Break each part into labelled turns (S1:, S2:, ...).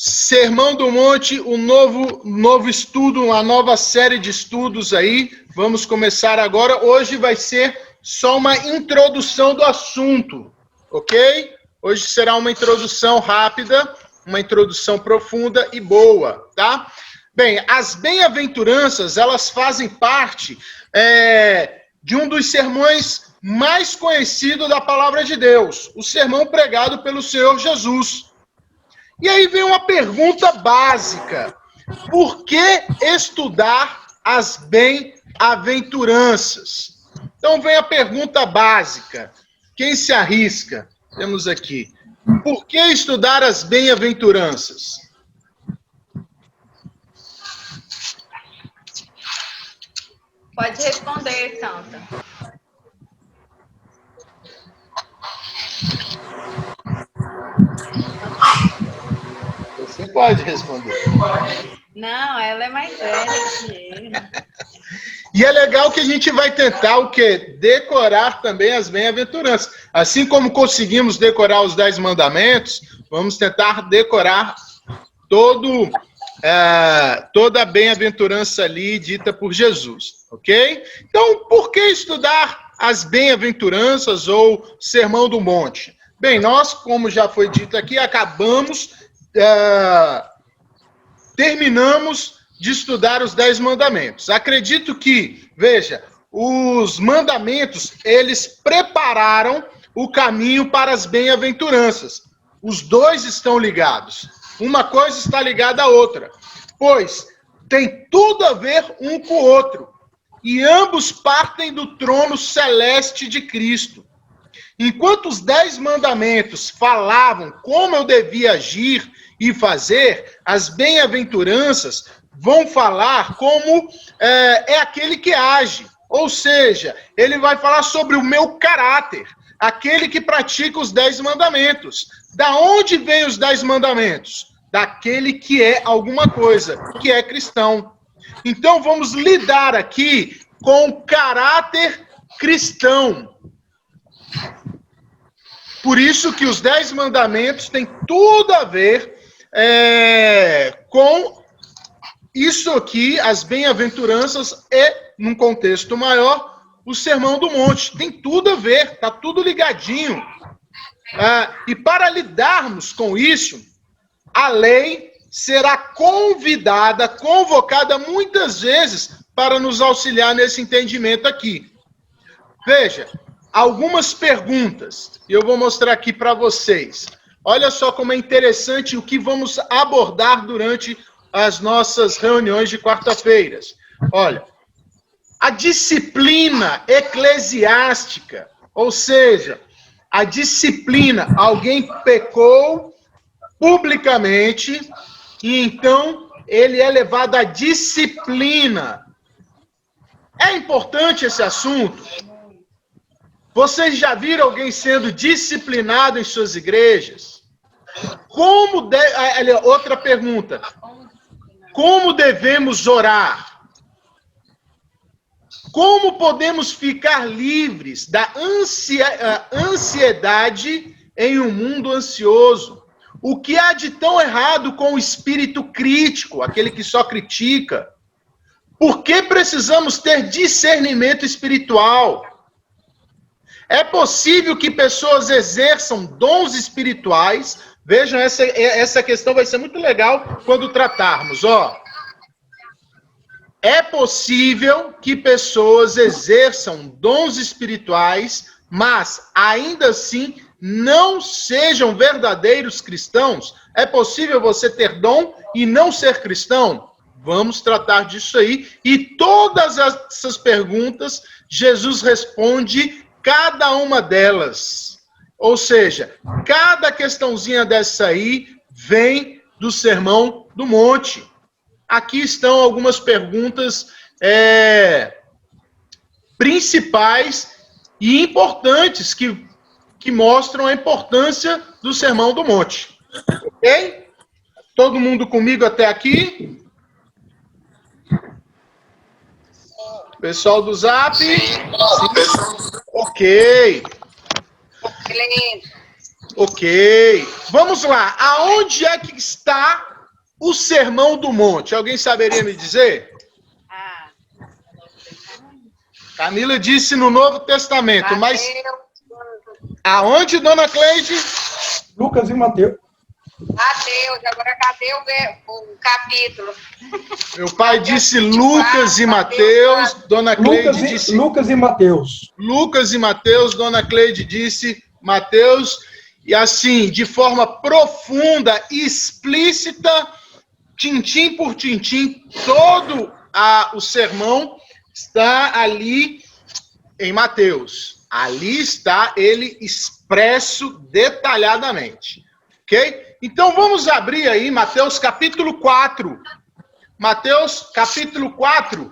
S1: Sermão do Monte, um novo estudo, uma nova série de estudos aí. Vamos começar agora. Hoje vai ser só uma introdução do assunto, ok? Hoje será uma introdução rápida, uma introdução profunda e boa, tá? Bem, as bem-aventuranças, elas fazem parte de um dos sermões mais conhecidos da Palavra de Deus, o sermão pregado pelo Senhor Jesus. E aí vem uma pergunta básica: por que estudar as bem-aventuranças? Então vem a pergunta básica. Quem se arrisca? Temos aqui. Por que estudar as bem-aventuranças?
S2: Pode responder, Santa.
S1: Você pode responder.
S2: Não, ela é mais velha que ele.
S1: E é legal que a gente vai tentar o quê? Decorar também as bem-aventuranças. Assim como conseguimos decorar os 10 mandamentos, vamos tentar decorar toda a bem-aventurança ali dita por Jesus, ok? Então, por que estudar as bem-aventuranças ou Sermão do Monte? Bem, nós, como já foi dito aqui, terminamos de estudar os 10 mandamentos. Acredito que, veja, os mandamentos, eles prepararam o caminho para as bem-aventuranças. Os dois estão ligados. Uma coisa está ligada à outra, pois tem tudo a ver um com o outro. E ambos partem do trono celeste de Cristo. Enquanto os 10 mandamentos falavam como eu devia agir e fazer, as bem-aventuranças vão falar como é aquele que age. Ou seja, ele vai falar sobre o meu caráter, aquele que pratica os 10 mandamentos. Da onde vem os 10 mandamentos? Daquele que é alguma coisa, que é cristão. Então vamos lidar aqui com o caráter cristão. Por isso que os 10 mandamentos têm tudo a ver com isso aqui, as bem-aventuranças e, num contexto maior, o Sermão do Monte. Tem tudo a ver, está tudo ligadinho. E para lidarmos com isso, a lei será convocada muitas vezes para nos auxiliar nesse entendimento aqui. Veja, algumas perguntas, e eu vou mostrar aqui para vocês. Olha só como é interessante o que vamos abordar durante as nossas reuniões de quarta-feiras. Olha, a disciplina eclesiástica, ou seja, a disciplina, alguém pecou publicamente e então ele é levado à disciplina. É importante esse assunto? Vocês já viram alguém sendo disciplinado em suas igrejas? Outra pergunta. Como devemos orar? Como podemos ficar livres da ansiedade em um mundo ansioso? O que há de tão errado com o espírito crítico, aquele que só critica? Por que precisamos ter discernimento espiritual? É possível que pessoas exerçam dons espirituais? Vejam, essa questão vai ser muito legal quando tratarmos. É possível que pessoas exerçam dons espirituais, mas ainda assim não sejam verdadeiros cristãos? É possível você ter dom e não ser cristão? Vamos tratar disso aí. E todas essas perguntas, Jesus responde cada uma delas. Ou seja, cada questãozinha dessa aí vem do Sermão do Monte. Aqui estão algumas perguntas principais e importantes que mostram a importância do Sermão do Monte. Ok? Todo mundo comigo até aqui? Pessoal do Zap? Sim. Ok. Ok. Vamos lá. Aonde é que está o Sermão do Monte? Alguém saberia me dizer? Camila disse no Novo Testamento, mas aonde, dona Cleide?
S3: Lucas e Mateus.
S4: Mateus, agora cadê o capítulo?
S1: Meu pai disse Lucas e Mateus, dona Cleide disse...
S3: Lucas e Mateus.
S1: Lucas e Mateus, dona Cleide disse Mateus, e assim, de forma profunda, explícita, tintim por tintim, todo o sermão está ali em Mateus. Ali está ele expresso detalhadamente. Ok? Então vamos abrir aí Mateus capítulo 4. Mateus capítulo 4,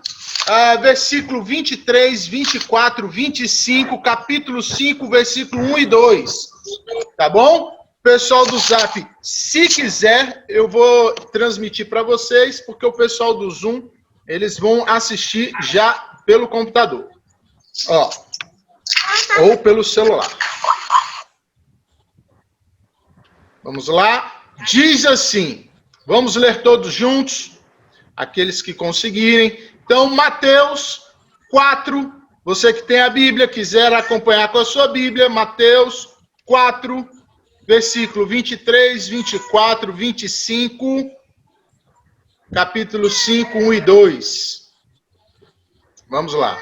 S1: versículo 23, 24, 25, capítulo 5, versículo 1 e 2. Tá bom? Pessoal do Zap, se quiser, eu vou transmitir para vocês, porque o pessoal do Zoom, eles vão assistir já pelo computador. Ó, ou pelo celular. Vamos lá. Diz assim, vamos ler todos juntos, aqueles que conseguirem. Então, Mateus 4, você que tem a Bíblia, quiser acompanhar com a sua Bíblia, Mateus 4, versículo 23, 24, 25, capítulo 5, 1 e 2. Vamos lá.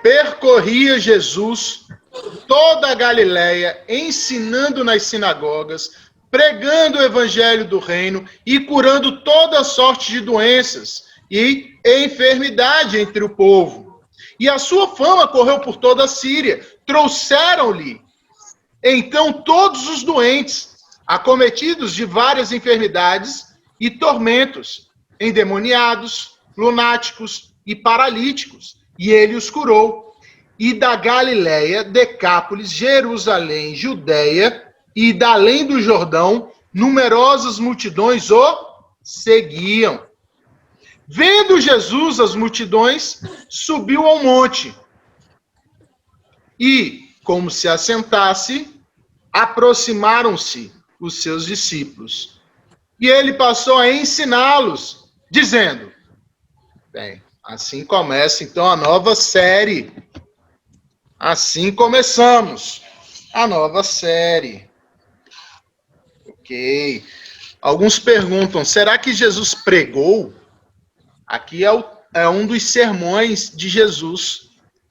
S1: Percorria Jesus toda a Galileia, ensinando nas sinagogas, pregando o evangelho do reino e curando toda sorte de doenças e enfermidade entre o povo. E a sua fama correu por toda a Síria. Trouxeram-lhe então todos os doentes, acometidos de várias enfermidades e tormentos, endemoniados, lunáticos e paralíticos, e ele os curou. E da Galileia, Decápolis, Jerusalém, Judeia e da além do Jordão, numerosas multidões o seguiam. Vendo Jesus as multidões, subiu ao monte. E, como se assentasse, aproximaram-se os seus discípulos. E ele passou a ensiná-los, dizendo... Bem, assim começa então a nova série. Assim começamos a nova série. Ok. Alguns perguntam, será que Jesus pregou? Aqui é um dos sermões de Jesus.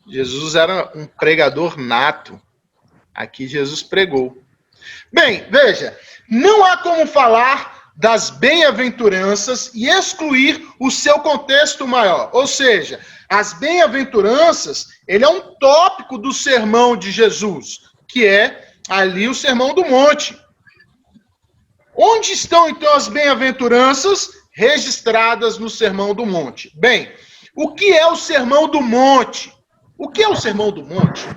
S1: Jesus era um pregador nato. Aqui Jesus pregou. Bem, veja, não há como falar das bem-aventuranças e excluir o seu contexto maior. Ou seja, as bem-aventuranças, ele é um tópico do sermão de Jesus, que é ali o Sermão do Monte. Onde estão, então, as bem-aventuranças registradas no Sermão do Monte? Bem, o que é o Sermão do Monte? O que é o Sermão do Monte?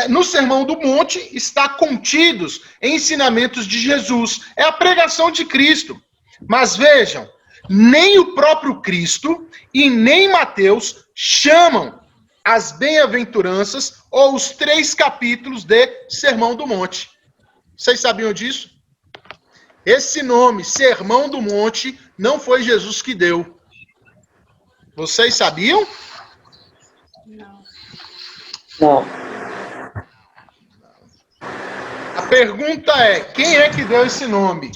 S1: No Sermão do Monte está contidos ensinamentos de Jesus. É a pregação de Cristo. Mas vejam, nem o próprio Cristo e nem Mateus chamam as bem-aventuranças ou os 3 capítulos de Sermão do Monte. Vocês sabiam disso? Esse nome, Sermão do Monte, não foi Jesus que deu. Vocês sabiam?
S3: Não.
S1: A pergunta é, quem é que deu esse nome?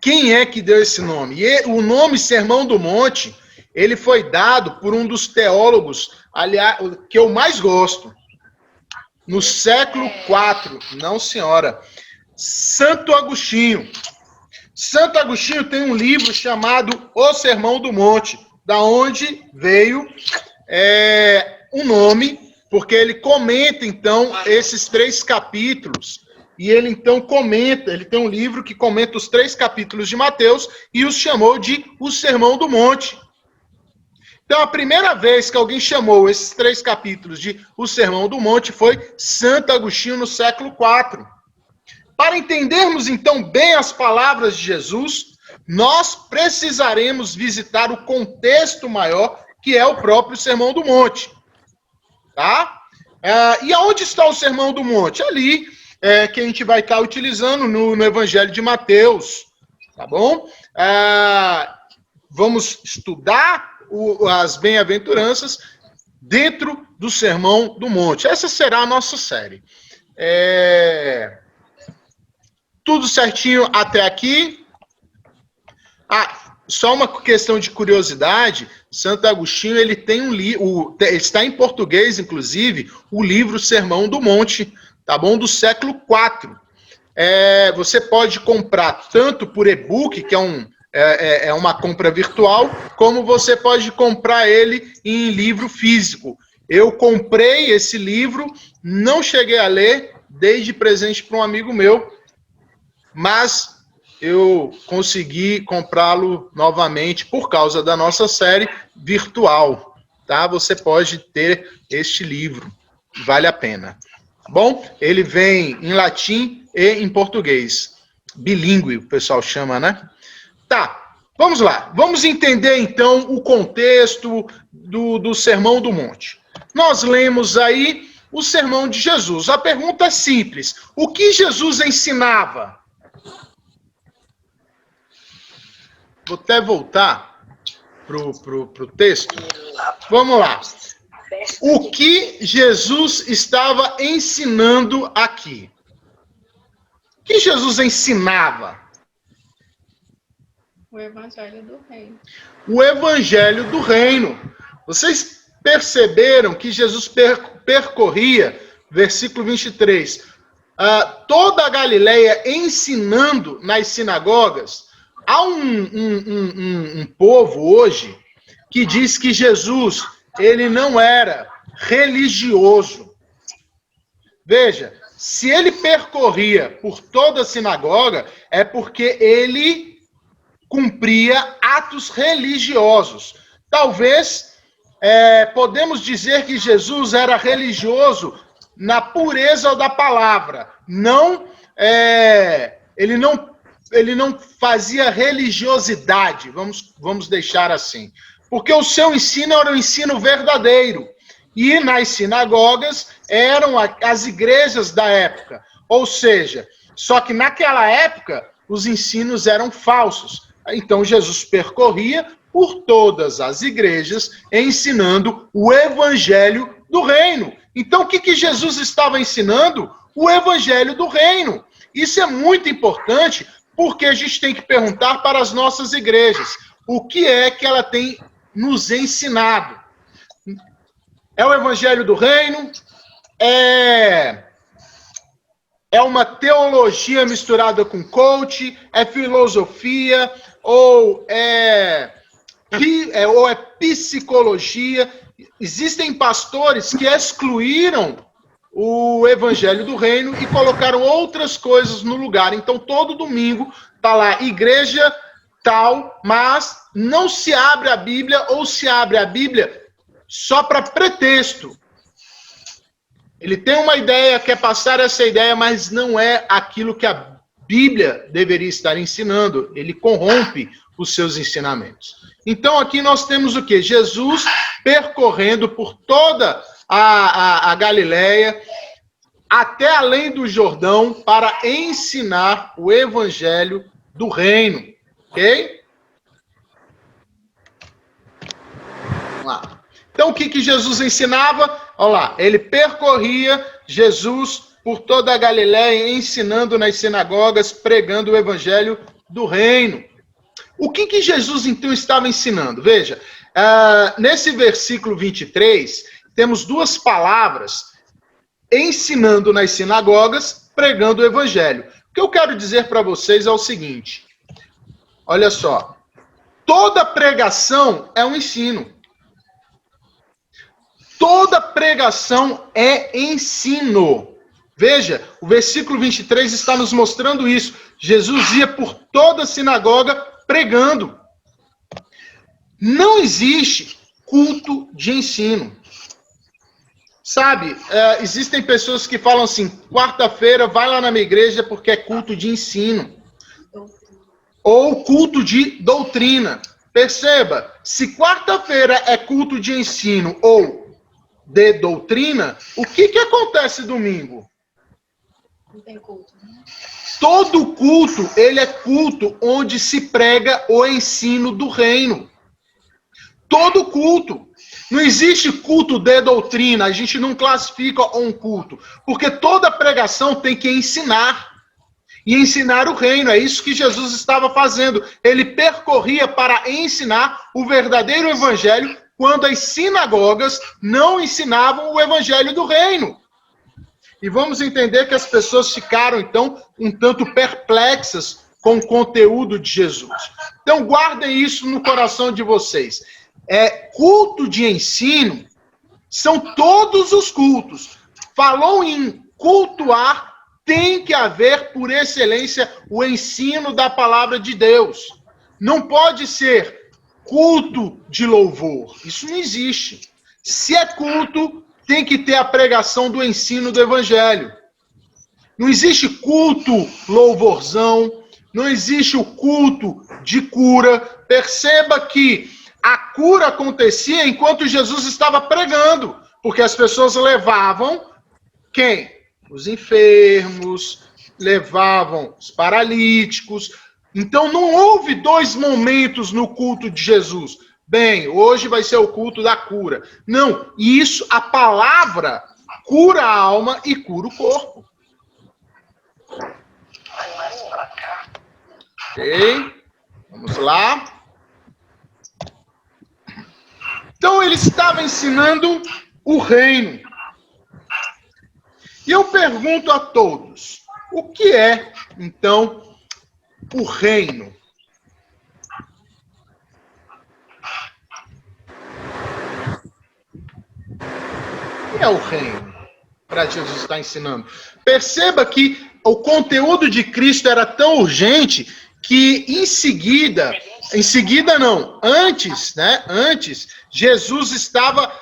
S1: Quem é que deu esse nome? E o nome Sermão do Monte, ele foi dado por um dos teólogos, aliás, que eu mais gosto. No século IV, não senhora, Santo Agostinho. Santo Agostinho tem um livro chamado O Sermão do Monte, da onde veio o nome, porque ele comenta, então, esses 3 capítulos, e ele, então, comenta, ele tem um livro que comenta os 3 capítulos de Mateus, e os chamou de O Sermão do Monte. Então, a primeira vez que alguém chamou esses 3 capítulos de O Sermão do Monte foi Santo Agostinho, no século IV. Para entendermos, então, bem as palavras de Jesus, nós precisaremos visitar o contexto maior, que é o próprio Sermão do Monte. tá? E aonde está o Sermão do Monte? Ali, que a gente vai estar utilizando no Evangelho de Mateus, tá bom? Vamos estudar as bem-aventuranças dentro do Sermão do Monte. Essa será a nossa série. Tudo certinho até aqui. Só uma questão de curiosidade, Santo Agostinho, ele tem um livro, está em português, inclusive, o livro Sermão do Monte, tá bom? Do século IV. Você pode comprar tanto por e-book, que é uma compra virtual, como você pode comprar ele em livro físico. Eu comprei esse livro, não cheguei a ler, dei de presente para um amigo meu, mas eu consegui comprá-lo novamente por causa da nossa série virtual, tá? Você pode ter este livro, vale a pena. Bom, ele vem em latim e em português. Bilíngue, o pessoal chama, né? Tá, vamos lá. Vamos entender, então, o contexto do Sermão do Monte. Nós lemos aí o Sermão de Jesus. A pergunta é simples. O que Jesus ensinava? Vou até voltar pro texto. Vamos lá. O que Jesus estava ensinando aqui? O que Jesus ensinava?
S2: O Evangelho do Reino.
S1: O Evangelho do Reino. Vocês perceberam que Jesus percorria, versículo 23, toda a Galileia ensinando nas sinagogas? Há um povo hoje que diz que Jesus, ele não era religioso. Veja, se ele percorria por toda a sinagoga, é porque ele cumpria atos religiosos. Talvez podemos dizer que Jesus era religioso na pureza da palavra. Ele não fazia religiosidade, vamos deixar assim. Porque o seu ensino era um ensino verdadeiro. E nas sinagogas eram as igrejas da época. Ou seja, só que naquela época os ensinos eram falsos. Então Jesus percorria por todas as igrejas ensinando o Evangelho do Reino. Então o que Jesus estava ensinando? O Evangelho do Reino. Isso é muito importante, porque a gente tem que perguntar para as nossas igrejas o que é que ela tem nos ensinado. É o Evangelho do Reino? É uma teologia misturada com coach? É filosofia? Ou é psicologia? Existem pastores que excluíram o Evangelho do Reino e colocaram outras coisas no lugar. Então, todo domingo está lá, igreja tal, mas não se abre a Bíblia, ou se abre a Bíblia só para pretexto. Ele tem uma ideia, quer passar essa ideia, mas não é aquilo que a Bíblia deveria estar ensinando. Ele corrompe os seus ensinamentos. Então, aqui nós temos o quê? Jesus percorrendo por toda a Galileia, até além do Jordão, para ensinar o Evangelho do Reino. Ok? Vamos lá. Então, o que Jesus ensinava? Olha lá, ele percorria, Jesus, por toda a Galileia, ensinando nas sinagogas, pregando o Evangelho do Reino. O que Jesus, então, estava ensinando? Veja, nesse versículo 23, temos duas palavras, ensinando nas sinagogas, pregando o Evangelho. O que eu quero dizer para vocês é o seguinte, olha só, toda pregação é um ensino. Toda pregação é ensino. Veja, o versículo 23 está nos mostrando isso. Jesus ia por toda a sinagoga pregando. Não existe culto de ensino. Sabe, existem pessoas que falam assim, quarta-feira vai lá na minha igreja porque é culto de ensino. Ou culto de doutrina. Perceba, se quarta-feira é culto de ensino ou de doutrina, o que acontece domingo?
S2: Não tem culto.
S1: Todo culto, ele é culto onde se prega o ensino do reino. Todo culto. Não existe culto de doutrina, a gente não classifica um culto, porque toda pregação tem que ensinar. E ensinar o reino, é isso que Jesus estava fazendo. Ele percorria para ensinar o verdadeiro evangelho, quando as sinagogas não ensinavam o evangelho do reino. E vamos entender que as pessoas ficaram, então, um tanto perplexas com o conteúdo de Jesus. Então, guardem isso no coração de vocês. Culto de ensino são todos os cultos. Falou em cultuar, tem que haver, por excelência, o ensino da palavra de Deus. Não pode ser culto de louvor. Isso não existe. Se é culto, tem que ter a pregação do ensino do evangelho. Não existe culto louvorzão, não existe o culto de cura. Perceba que a cura acontecia enquanto Jesus estava pregando, porque as pessoas levavam quem? Os enfermos, levavam os paralíticos. Então não houve dois momentos no culto de Jesus. Bem, hoje vai ser o culto da cura. Não, isso, a palavra cura a alma e cura o corpo. Ok? Vamos lá. Então ele estava ensinando o reino. E eu pergunto a todos, o que é, então, o reino? O que é o reino? Para Jesus estar ensinando. Perceba que o conteúdo de Cristo era tão urgente que antes, Jesus estava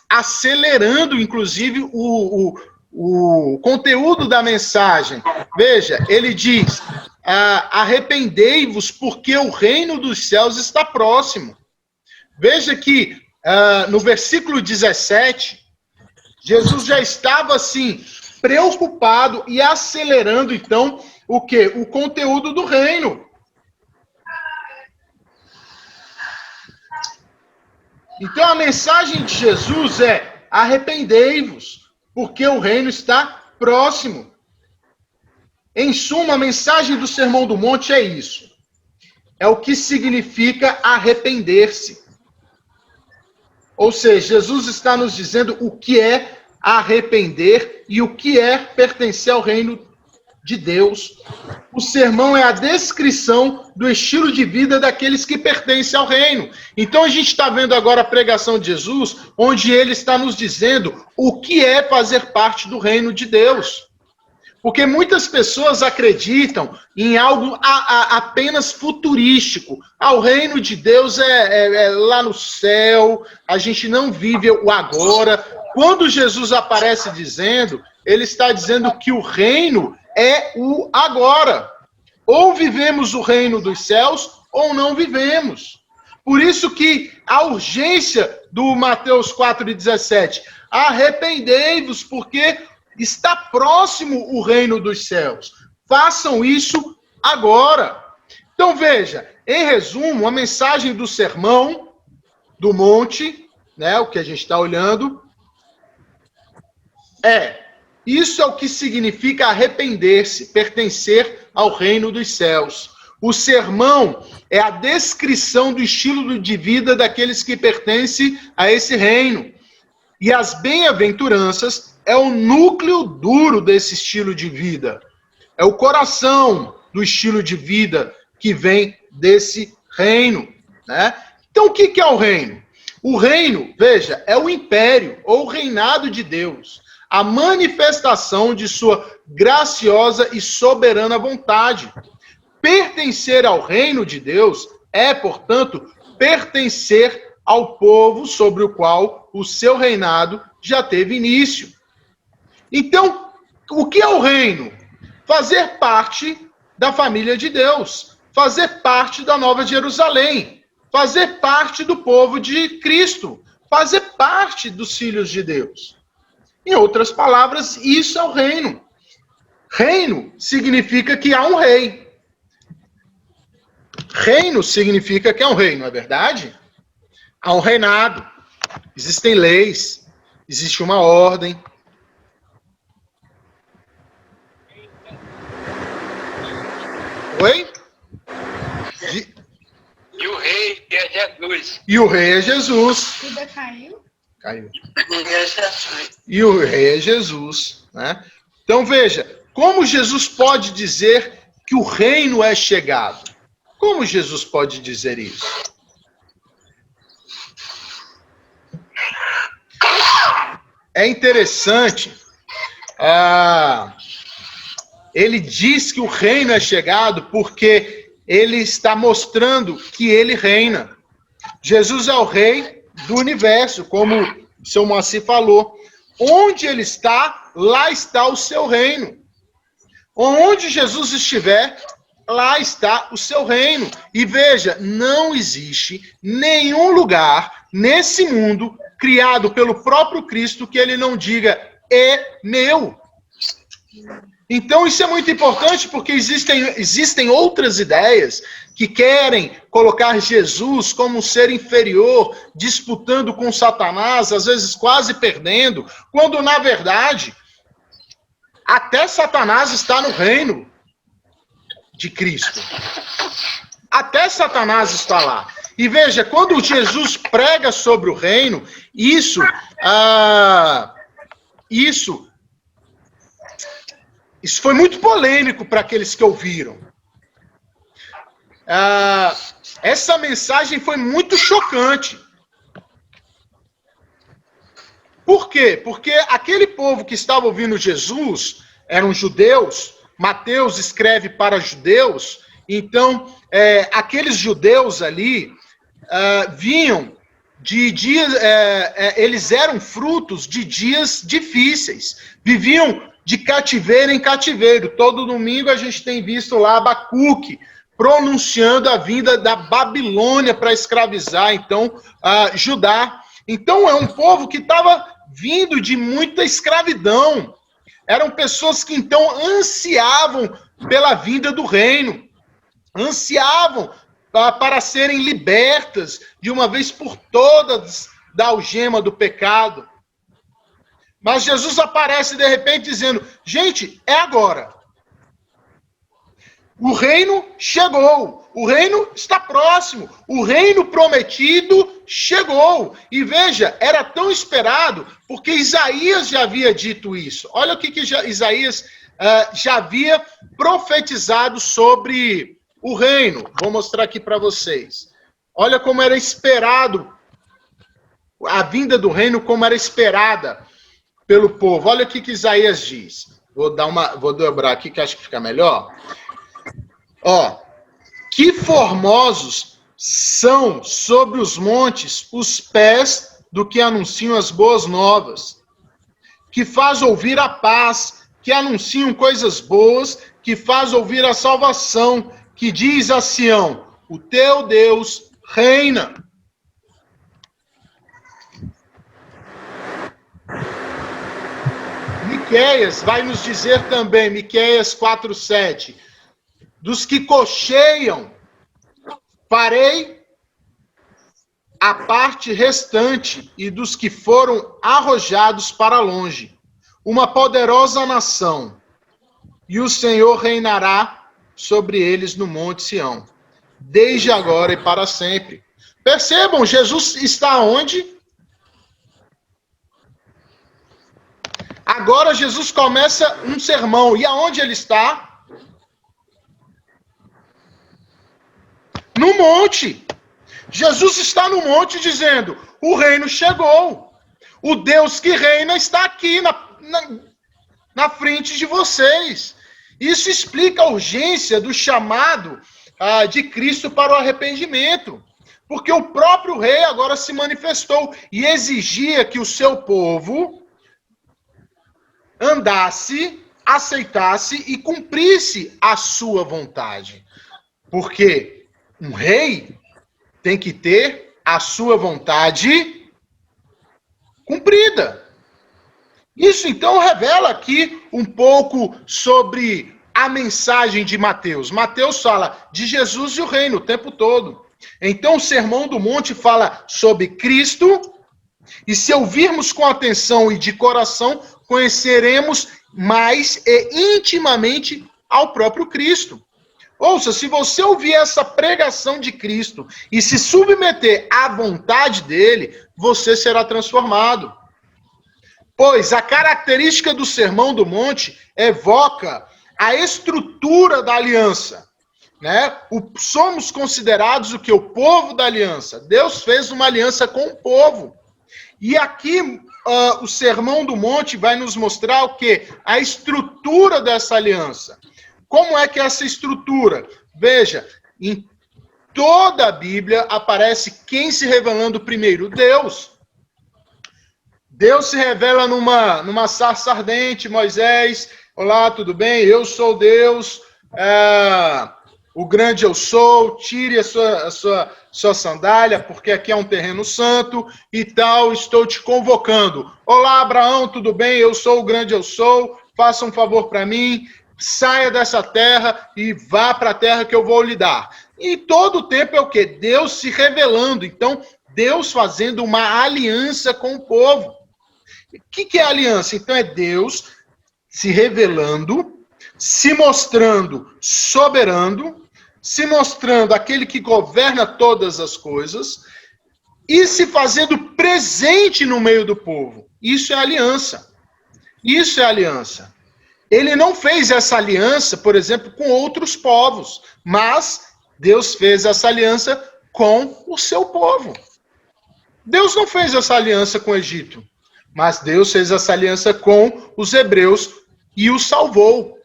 S1: acelerando, inclusive, o conteúdo da mensagem. Veja, ele diz, arrependei-vos porque o reino dos céus está próximo. Veja que no versículo 17, Jesus já estava assim, preocupado e acelerando, então, o quê? O conteúdo do reino. Então a mensagem de Jesus é: arrependei-vos, porque o reino está próximo. Em suma, a mensagem do Sermão do Monte é isso. É o que significa arrepender-se. Ou seja, Jesus está nos dizendo o que é arrepender e o que é pertencer ao reino de Deus. O sermão é a descrição do estilo de vida daqueles que pertencem ao reino. Então a gente está vendo agora a pregação de Jesus, onde ele está nos dizendo o que é fazer parte do reino de Deus. Porque muitas pessoas acreditam em algo apenas futurístico. O reino de Deus é lá no céu, a gente não vive o agora. Quando Jesus aparece dizendo, ele está dizendo que o reino é o agora. Ou vivemos o reino dos céus, ou não vivemos. Por isso que a urgência do Mateus 4,17, arrependei-vos, porque está próximo o reino dos céus. Façam isso agora. Então veja, em resumo, a mensagem do Sermão do Monte, né, o que a gente está olhando, isso é o que significa arrepender-se, pertencer ao reino dos céus. O sermão é a descrição do estilo de vida daqueles que pertencem a esse reino. E as bem-aventuranças é o núcleo duro desse estilo de vida. É o coração do estilo de vida que vem desse reino, né? Então, o que é o reino? O reino, veja, é o império ou o reinado de Deus. A manifestação de sua graciosa e soberana vontade. Pertencer ao reino de Deus é, portanto, pertencer ao povo sobre o qual o seu reinado já teve início. Então, o que é o reino? Fazer parte da família de Deus, fazer parte da Nova Jerusalém, fazer parte do povo de Cristo, fazer parte dos filhos de Deus. Em outras palavras, isso é o reino. Reino significa que há um rei. Reino significa que há um rei, não é verdade? Há um reinado. Existem leis. Existe uma ordem. Oi?
S5: E o rei é Jesus.
S1: E o rei é Jesus.
S2: Tudo caiu?
S1: Caiu.
S5: É Jesus.
S1: E o rei é Jesus, né? Então veja, como Jesus pode dizer que o reino é chegado? Como Jesus pode dizer isso? É interessante, ele diz que o reino é chegado porque ele está mostrando que ele reina. Jesus é o rei do universo, como o seu Moacir falou. Onde ele está, lá está o seu reino. Onde Jesus estiver, lá está o seu reino. E veja, não existe nenhum lugar nesse mundo criado pelo próprio Cristo que ele não diga, é meu. Então isso é muito importante porque existem outras ideias que querem colocar Jesus como um ser inferior, disputando com Satanás, às vezes quase perdendo, quando na verdade até Satanás está no reino de Cristo. Até Satanás está lá. E veja, quando Jesus prega sobre o reino, isso foi muito polêmico para aqueles que ouviram. Essa mensagem foi muito chocante. Por quê? Porque aquele povo que estava ouvindo Jesus eram judeus. Mateus escreve para judeus. Então, aqueles judeus ali vinham de dias... eles eram frutos de dias difíceis. Viviam de cativeiro em cativeiro. Todo domingo a gente tem visto lá Abacuque pronunciando a vinda da Babilônia para escravizar, então, Judá. Então, é um povo que estava vindo de muita escravidão. Eram pessoas que, então, ansiavam pela vinda do reino. Ansiavam para serem libertas de uma vez por todas da algema do pecado. Mas Jesus aparece de repente dizendo, gente, é agora. O reino chegou. O reino está próximo. O reino prometido chegou. E veja, era tão esperado porque Isaías já havia dito isso. Olha o que Isaías já havia profetizado sobre o reino. Vou mostrar aqui para vocês. Olha como era esperado a vinda do reino, como era esperada pelo povo. Olha o que Isaías diz. Vou dobrar aqui que acho que fica melhor. Que formosos são sobre os montes os pés do que anunciam as boas novas, que faz ouvir a paz, que anunciam coisas boas, que faz ouvir a salvação, que diz a Sião, o teu Deus reina. Miqueias vai nos dizer também, Miqueias 4:7, dos que cocheiam, farei a parte restante, e dos que foram arrojados para longe, uma poderosa nação, e o Senhor reinará sobre eles no monte Sião, desde agora e para sempre. Percebam, Jesus está onde? Agora Jesus começa um sermão, e aonde ele está? No monte. Jesus está no monte dizendo, o reino chegou. O Deus que reina está aqui na frente de vocês. Isso explica a urgência do chamado de Cristo para o arrependimento. Porque o próprio rei agora se manifestou e exigia que o seu povo andasse, aceitasse e cumprisse a sua vontade. Porque um rei tem que ter a sua vontade cumprida. Isso então revela aqui um pouco sobre a mensagem de Mateus. Mateus fala de Jesus e o reino o tempo todo. Então o Sermão do Monte fala sobre Cristo, e se ouvirmos com atenção e de coração, conheceremos mais e intimamente ao próprio Cristo. Ouça, se você ouvir essa pregação de Cristo e se submeter à vontade dele, você será transformado. Pois a característica do Sermão do Monte evoca a estrutura da aliança. Né? Somos considerados o que? O povo da aliança. Deus fez uma aliança com o povo. E aqui o Sermão do Monte vai nos mostrar o quê? A estrutura dessa aliança. Como é que é essa estrutura? Veja, em toda a Bíblia aparece quem se revelando primeiro? Deus. Deus se revela numa sarça ardente, Moisés, olá, tudo bem? Eu sou Deus, o grande eu sou, tire a sua sandália, porque aqui é um terreno santo e tal, estou te convocando. Olá, Abraão, tudo bem? Eu sou o grande eu sou, faça um favor para mim, saia dessa terra e vá para a terra que eu vou lhe dar. E todo o tempo é o quê? Deus se revelando, então Deus fazendo uma aliança com o povo. O que é aliança? Então é Deus se revelando, se mostrando soberano, se mostrando aquele que governa todas as coisas e se fazendo presente no meio do povo. Isso é aliança. Isso é aliança. Ele não fez essa aliança, por exemplo, com outros povos, mas Deus fez essa aliança com o seu povo. Deus não fez essa aliança com o Egito, mas Deus fez essa aliança com os hebreus e os salvou.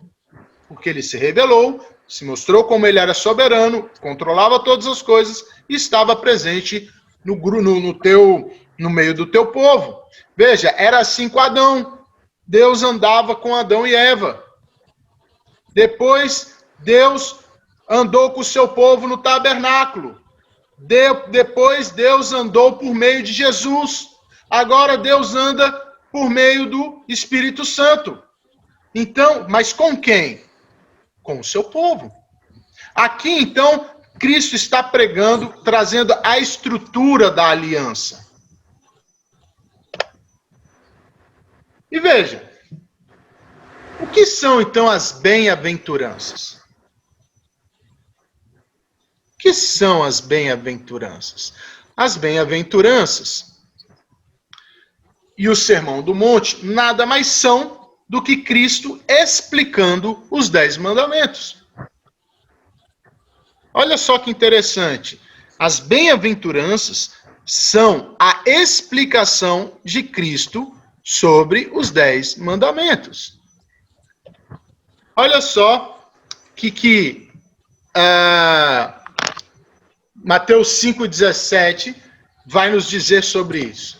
S1: Porque ele se revelou, se mostrou como ele era soberano, controlava todas as coisas e estava presente no meio do teu povo. Veja, era assim com Adão. Deus andava com Adão e Eva. Depois, Deus andou com o seu povo no tabernáculo. Depois, Deus andou por meio de Jesus. Agora, Deus anda por meio do Espírito Santo. Então, mas com quem? Com o seu povo. Aqui, então, Cristo está pregando, trazendo a estrutura da aliança. E veja, o que são, então, as bem-aventuranças? O que são as bem-aventuranças? As bem-aventuranças e o Sermão do Monte nada mais são do que Cristo explicando os 10 mandamentos. Olha só que interessante. As bem-aventuranças são a explicação de Cristo sobre os 10 mandamentos. Olha só que Mateus 5,17 vai nos dizer sobre isso.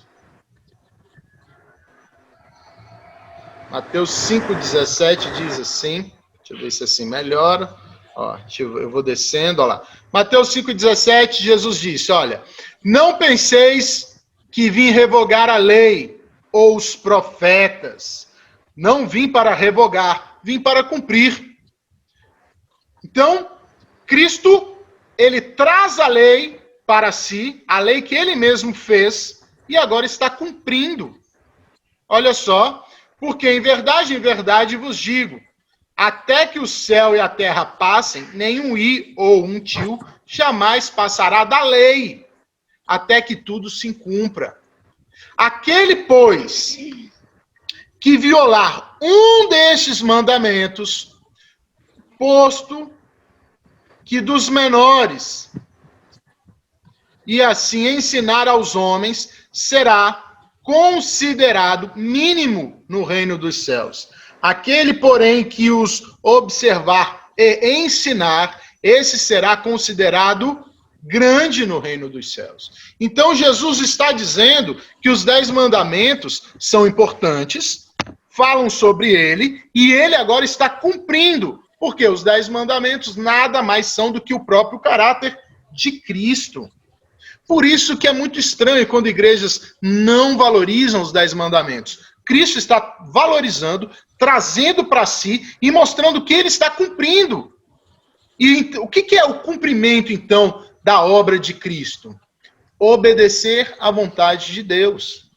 S1: Mateus 5,17 diz assim, deixa eu ver se assim melhora. Ó, eu vou descendo, ó lá. Mateus 5,17, Jesus disse, olha, não penseis que vim revogar a lei ou os profetas. Não vim para revogar, vim para cumprir. Então, Cristo, ele traz a lei para si, a lei que ele mesmo fez, e agora está cumprindo. Olha só, porque em verdade vos digo, até que o céu e a terra passem, nenhum i ou um tio jamais passará da lei, até que tudo se cumpra. Aquele, pois, que violar um destes mandamentos, posto que dos menores, e assim ensinar aos homens, será considerado mínimo no reino dos céus. Aquele, porém, que os observar e ensinar, esse será considerado grande no reino dos céus. Então, Jesus está dizendo que os 10 mandamentos são importantes, falam sobre ele, e ele agora está cumprindo, porque os 10 mandamentos nada mais são do que o próprio caráter de Cristo. Por isso que é muito estranho quando igrejas não valorizam os 10 mandamentos. Cristo está valorizando, trazendo para si e mostrando que ele está cumprindo. E o que é o cumprimento, então, da obra de Cristo? Obedecer à vontade de Deus.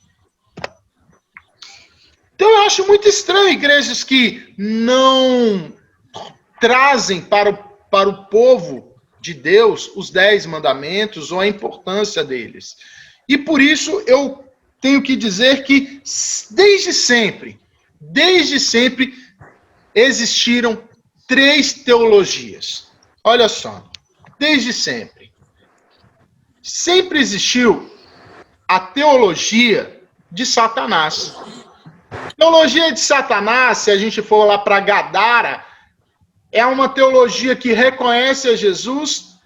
S1: Então eu acho muito estranho igrejas que não trazem para o povo de Deus os 10 mandamentos ou a importância deles. E por isso eu tenho que dizer que desde sempre existiram 3 teologias. Olha só, desde sempre. Sempre existiu a teologia de Satanás. Teologia de Satanás, se a gente for lá para Gadara, é uma teologia que reconhece a Jesus,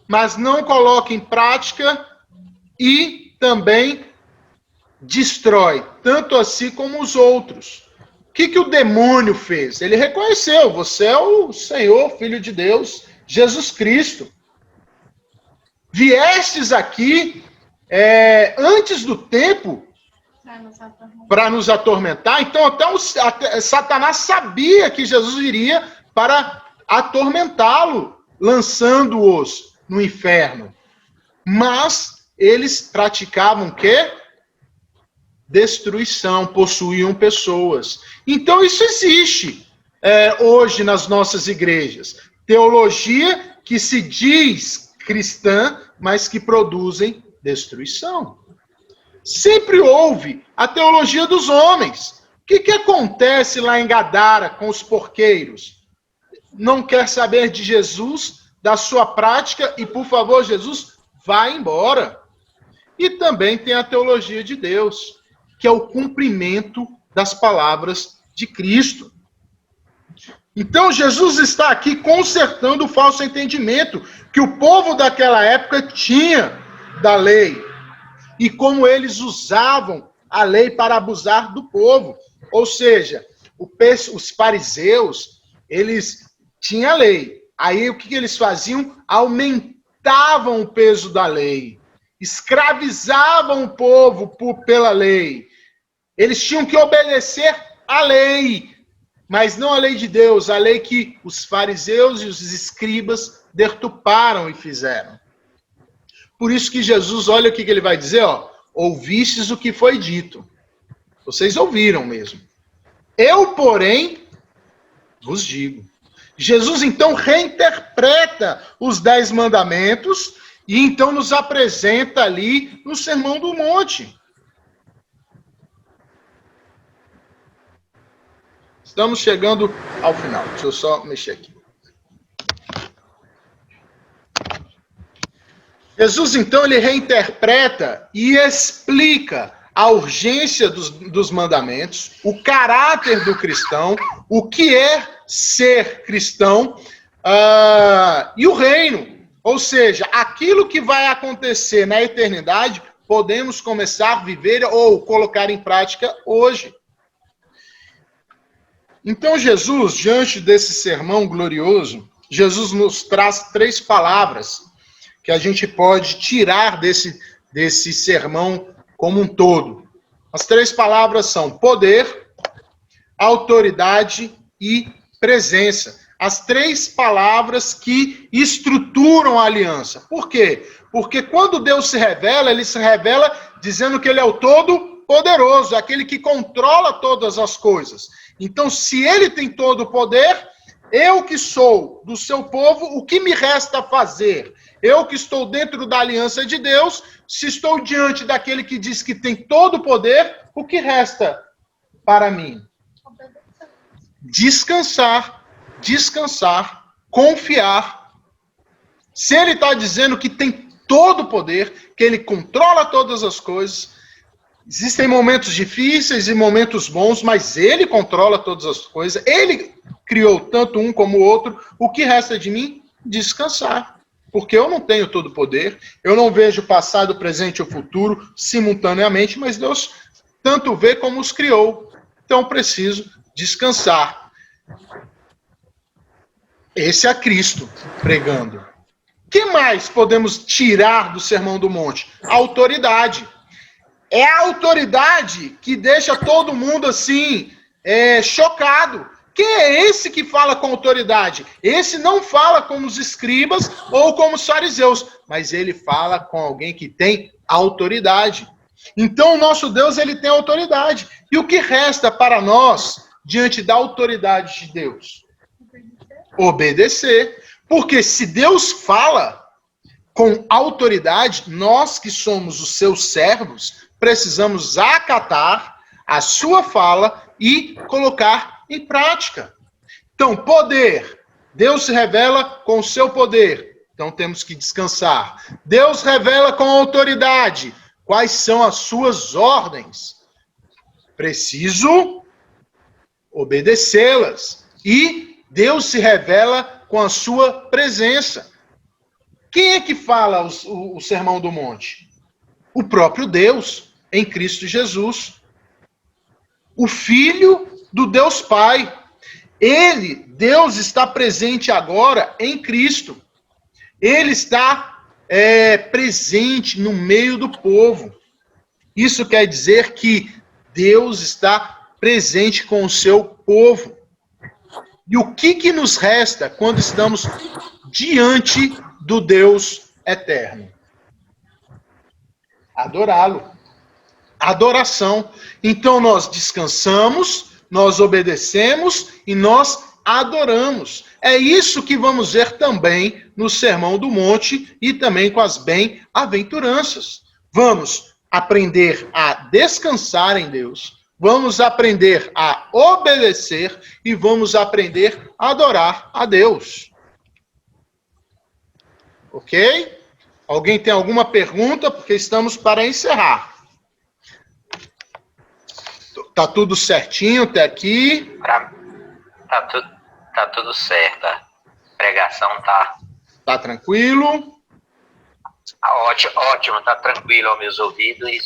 S1: mas não coloca em prática e também destrói, tanto a si como os outros. O que o demônio fez? Ele reconheceu, você é o Senhor, Filho de Deus, Jesus Cristo. Viestes aqui antes do tempo para nos atormentar. Então até Satanás sabia que Jesus iria para atormentá-lo, lançando-os no inferno. Mas eles praticavam o quê? Destruição, possuíam pessoas. Então isso existe hoje nas nossas igrejas. Teologia que se diz cristã, mas que produzem destruição. Sempre houve a teologia dos homens. O que acontece lá em Gadara com os porqueiros? Não quer saber de Jesus, da sua prática, e por favor, Jesus, vá embora. E também tem a teologia de Deus, que é o cumprimento das palavras de Cristo. Então Jesus está aqui consertando o falso entendimento que o povo daquela época tinha da lei e como eles usavam a lei para abusar do povo. Ou seja, os fariseus, eles tinham a lei. Aí o que eles faziam? Aumentavam o peso da lei. Escravizavam o povo pela lei. Eles tinham que obedecer à lei, mas não a lei de Deus, a lei que os fariseus e os escribas deturparam e fizeram. Por isso que Jesus, olha o que ele vai dizer, ouvistes o que foi dito. Vocês ouviram mesmo. Eu, porém, vos digo. Jesus, então, reinterpreta os 10 mandamentos e, então, nos apresenta ali no Sermão do Monte. Estamos chegando ao final. Deixa eu só mexer aqui. Jesus, então, ele reinterpreta e explica a urgência dos mandamentos, o caráter do cristão, o que é ser cristão e o reino. Ou seja, aquilo que vai acontecer na eternidade, podemos começar a viver ou colocar em prática hoje. Então, Jesus, diante desse sermão glorioso, Jesus nos traz 3 palavras que a gente pode tirar desse sermão como um todo. As 3 palavras são poder, autoridade e presença. As 3 palavras que estruturam a aliança. Por quê? Porque quando Deus se revela, ele se revela dizendo que ele é o Todo-Poderoso, aquele que controla todas as coisas. Então, se ele tem todo o poder, eu que sou do seu povo, o que me resta fazer? Eu que estou dentro da aliança de Deus, se estou diante daquele que diz que tem todo o poder, o que resta para mim? Descansar, confiar. Se ele está dizendo que tem todo o poder, que ele controla todas as coisas, existem momentos difíceis e momentos bons, mas ele controla todas as coisas. Ele criou tanto um como o outro. O que resta de mim? Descansar. Porque eu não tenho todo o poder. Eu não vejo o passado, o presente e o futuro simultaneamente, mas Deus tanto vê como os criou. Então preciso descansar. Esse é Cristo pregando. que mais podemos tirar do Sermão do Monte? A autoridade. É a autoridade que deixa todo mundo assim, chocado. Quem é esse que fala com autoridade? Esse não fala como os escribas ou como os fariseus, mas ele fala com alguém que tem autoridade. Então o nosso Deus, ele tem autoridade. E o que resta para nós diante da autoridade de Deus? Obedecer. Porque se Deus fala com autoridade, nós que somos os seus servos, precisamos acatar a sua fala e colocar em prática. Então, poder. Deus se revela com o seu poder. Então, temos que descansar. Deus revela com autoridade. Quais são as suas ordens? Preciso obedecê-las. E Deus se revela com a sua presença. Quem é que fala o Sermão do Monte? O próprio Deus, em Cristo Jesus. O Filho do Deus Pai. Ele, Deus, está presente agora em Cristo. Ele está presente no meio do povo. Isso quer dizer que Deus está presente com o seu povo. E o que nos resta quando estamos diante do Deus eterno? Adorá-lo. Adoração. Então nós descansamos, nós obedecemos e nós adoramos. É isso que vamos ver também no Sermão do Monte e também com as bem-aventuranças. Vamos aprender a descansar em Deus, vamos aprender a obedecer e vamos aprender a adorar a Deus. Ok? Alguém tem alguma pergunta? Porque estamos para encerrar. Tá tudo certinho até aqui?
S6: Tá tudo certo. A pregação tá
S1: tranquilo?
S6: Ótimo, tá tranquilo aos meus ouvidos e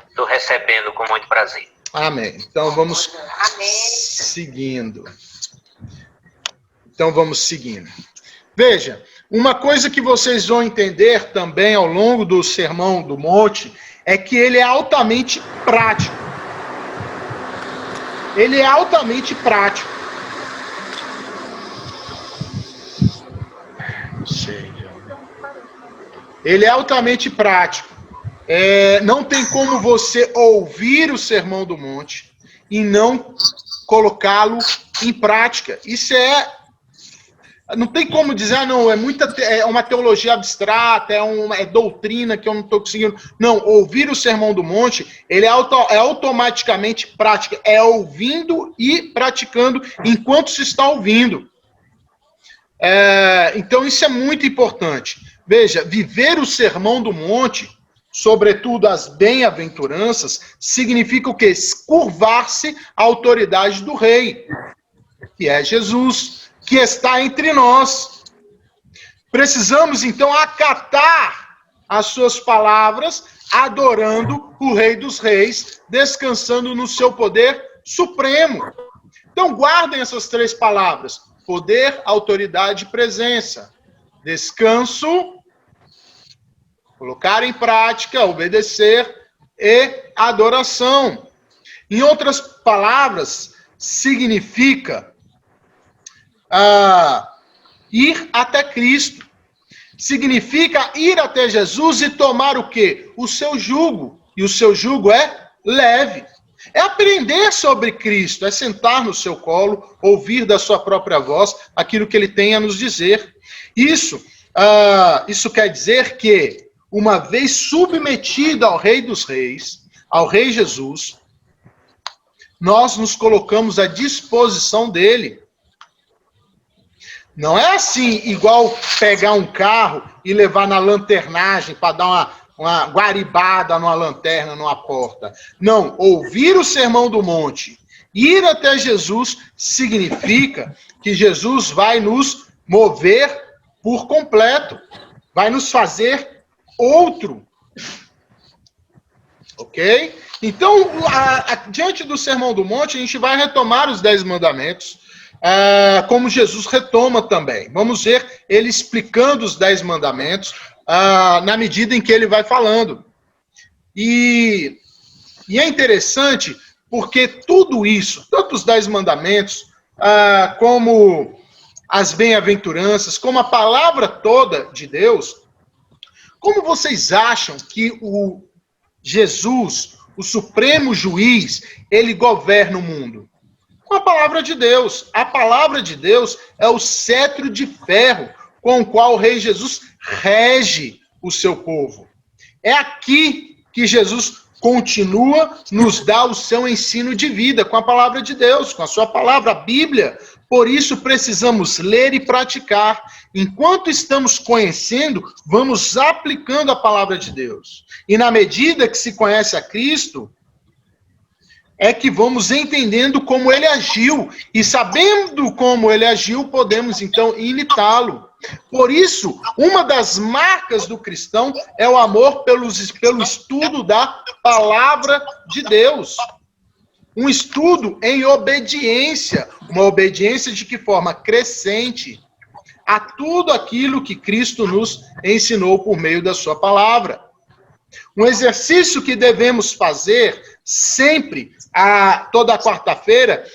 S6: estou recebendo com muito prazer.
S1: Amém. Então vamos seguindo. Veja, uma coisa que vocês vão entender também ao longo do Sermão do Monte é que ele é altamente prático. Ele é altamente prático. Ele é altamente prático. Não tem como você ouvir o Sermão do Monte e não colocá-lo em prática. Isso não tem como dizer, não, é uma teologia abstrata, é doutrina que eu não estou conseguindo. Não, ouvir o Sermão do Monte, ele é automaticamente prática. É ouvindo e praticando enquanto se está ouvindo. Então isso é muito importante. Veja, viver o Sermão do Monte, sobretudo as bem-aventuranças, significa o quê? Curvar-se à autoridade do Rei, que é Jesus, que está entre nós. Precisamos, então, acatar as suas palavras, adorando o Rei dos Reis, descansando no seu poder supremo. Então, guardem essas 3 palavras: poder, autoridade e presença. Descanso, colocar em prática, obedecer e adoração. Em outras palavras, significa ir até Cristo. Significa ir até Jesus e tomar o quê? O seu jugo. E o seu jugo é leve. É aprender sobre Cristo, é sentar no seu colo, ouvir da sua própria voz aquilo que ele tem a nos dizer. Isso quer dizer que, uma vez submetido ao Rei dos Reis, ao Rei Jesus, nós nos colocamos à disposição dele. Não é assim, igual pegar um carro e levar na lanternagem para dar uma guaribada numa lanterna, numa porta. Não, ouvir o Sermão do Monte, ir até Jesus, significa que Jesus vai nos mover por completo, vai nos fazer outro. Ok? Então, diante do Sermão do Monte, a gente vai retomar os 10 mandamentos. como Jesus retoma também. Vamos ver ele explicando os 10 mandamentos na medida em que ele vai falando. E é interessante porque tudo isso, tanto os 10 mandamentos, como as bem-aventuranças, como a palavra toda de Deus, como vocês acham que o Jesus, o supremo juiz, ele governa o mundo? Com a palavra de Deus. A palavra de Deus é o cetro de ferro com o qual o rei Jesus rege o seu povo. É aqui que Jesus continua, nos dá o seu ensino de vida com a palavra de Deus, com a sua palavra, a Bíblia. Por isso precisamos ler e praticar. Enquanto estamos conhecendo, vamos aplicando a palavra de Deus. E na medida que se conhece a Cristo, é que vamos entendendo como ele agiu. E sabendo como ele agiu, podemos então imitá-lo. Por isso, uma das marcas do cristão é o amor pelo estudo da palavra de Deus. Um estudo em obediência. Uma obediência de que forma? Crescente a tudo aquilo que Cristo nos ensinou por meio da sua palavra. Um exercício que devemos fazer sempre, toda quarta-feira,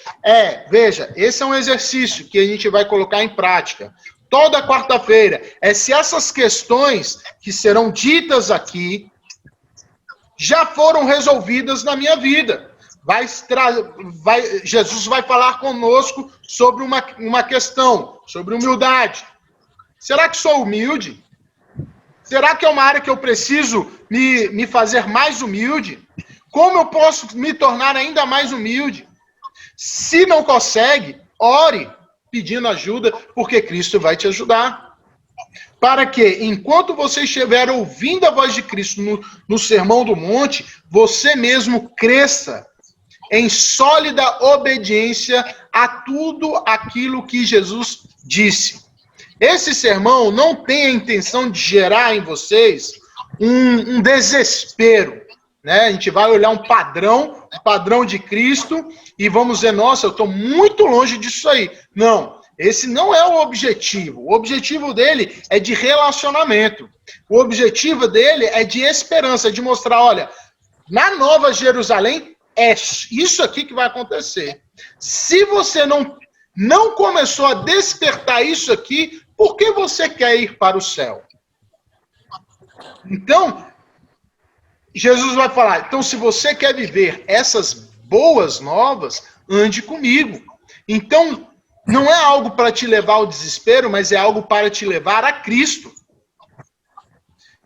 S1: veja, esse é um exercício que a gente vai colocar em prática. Toda quarta-feira, se essas questões que serão ditas aqui já foram resolvidas na minha vida. Jesus vai falar conosco sobre uma questão, sobre humildade. Será que sou humilde? Será que é uma área que eu preciso me fazer mais humilde? Como eu posso me tornar ainda mais humilde? Se não consegue, ore pedindo ajuda, porque Cristo vai te ajudar. Para que, enquanto você estiver ouvindo a voz de Cristo no Sermão do Monte, você mesmo cresça em sólida obediência a tudo aquilo que Jesus disse. Esse sermão não tem a intenção de gerar em vocês um desespero, né? A gente vai olhar um padrão de Cristo e vamos dizer, nossa, eu estou muito longe disso aí. Não, esse não é o objetivo. O objetivo dele é de relacionamento. O objetivo dele é de esperança, de mostrar, olha, na Nova Jerusalém, é isso aqui que vai acontecer. Se você não começou a despertar isso aqui, por que você quer ir para o céu? Então, Jesus vai falar, então se você quer viver essas boas novas, ande comigo. Então, não é algo para te levar ao desespero, mas é algo para te levar a Cristo.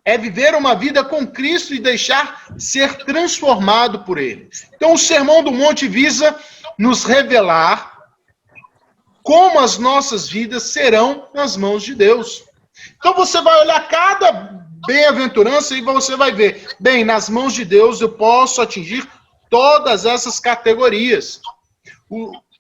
S1: É viver uma vida com Cristo e deixar ser transformado por Ele. Então, o Sermão do Monte visa nos revelar como as nossas vidas serão nas mãos de Deus. Então, você vai olhar cada bem-aventurança e você vai ver, bem, nas mãos de Deus eu posso atingir todas essas categorias.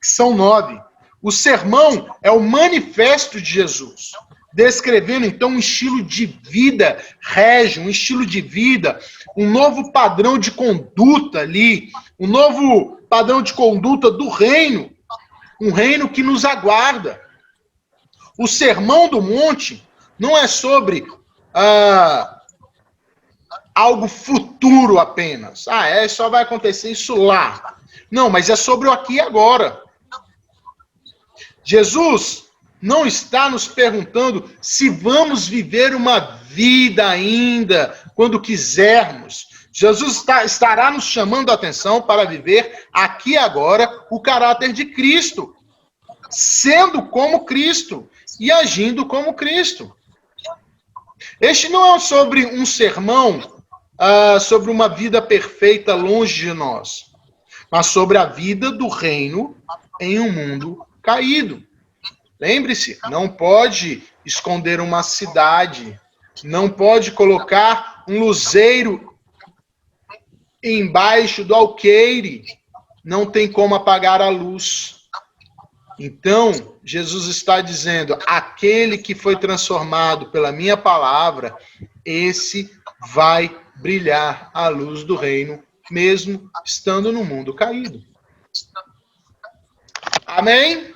S1: São 9. O sermão é o manifesto de Jesus, descrevendo, então, um estilo de vida régio, um estilo de vida, um novo padrão de conduta ali, um novo padrão de conduta do reino, um reino que nos aguarda. O Sermão do Monte não é sobre algo futuro apenas. Só vai acontecer isso lá. Não, mas é sobre o aqui e agora. Jesus não está nos perguntando se vamos viver uma vida ainda quando quisermos. Jesus estará nos chamando a atenção para viver aqui e agora o caráter de Cristo, sendo como Cristo e agindo como Cristo. Este não é sobre um sermão sobre uma vida perfeita longe de nós, mas sobre a vida do reino em um mundo caído. Lembre-se, não pode esconder uma cidade, não pode colocar um luzeiro embaixo do alqueire, não tem como apagar a luz. Então, Jesus está dizendo, aquele que foi transformado pela minha palavra, esse vai brilhar a luz do reino, mesmo estando no mundo caído. Amém?